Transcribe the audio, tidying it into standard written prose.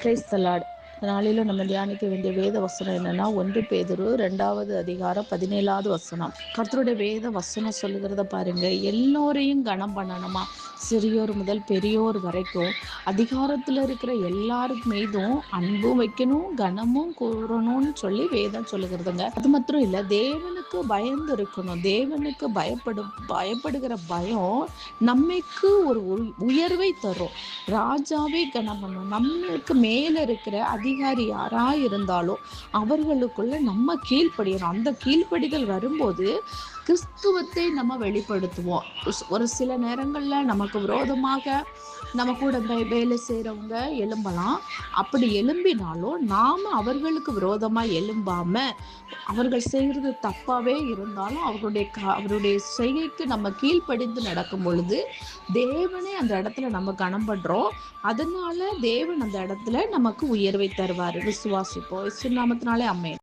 Praise the Lord. நாளிலும் நம்ம தியானிக்க வேண்டிய வேத வசனம் என்னன்னா 1 பேதுரு 2வது அதிகாரம் 17வது வசனம். கர்த்தருடைய வேத வசனம் சொல்லுகிறத பாருங்க. எல்லோரையும் கனம் பண்ணணுமா, சிறியோர் முதல் பெரியோர் வரைக்கும் அதிகாரத்துல இருக்கிற எல்லாருக்கு மீதும் அன்பும் வைக்கணும், கனமும் கூறணும்னு சொல்லி வேதம் சொல்லுகிறதுங்க. அது மாத்திரம் இல்ல, தேவனுக்கு பயந்து இருக்கணும். தேவனுக்கு பயப்படுகிற பயம் நம்மைக்கு ஒரு உயர்வை தரும். ராஜாவே கனம் பண்ணணும். நம்மளுக்கு மேல இருக்கிற அதிகாரி யாரா இருந்தாலும் அவர்களுக்குள்ள நம்ம கீழ்ப்படியணும். அந்த கீழ்ப்படிதல் வரும்போது கிறிஸ்துவத்தை நம்ம வெளிப்படுத்துவோம். ஒரு சில நேரங்கள்ல நமக்கு விரோதமாக நம்ம கூட வேலை செய்யறவங்க எழும்பலாம். அப்படி எழும்பினாலும் நாம அவர்களுக்கு விரோதமா எழும்பாம, அவர்கள் செய்யறது தப்பாவே இருந்தாலும் அவருடைய செய்கைக்கு நம்ம கீழ்ப்படிந்து நடக்கும் பொழுது தேவனே அந்த இடத்துல நம்ம கனம் பண்றோம். அதனால தேவன் அந்த இடத்துல நமக்கு உயர்வை தருவாரு. விசுவாசிப்போம். இயேசு நாமத்தினாலே ஆமென்.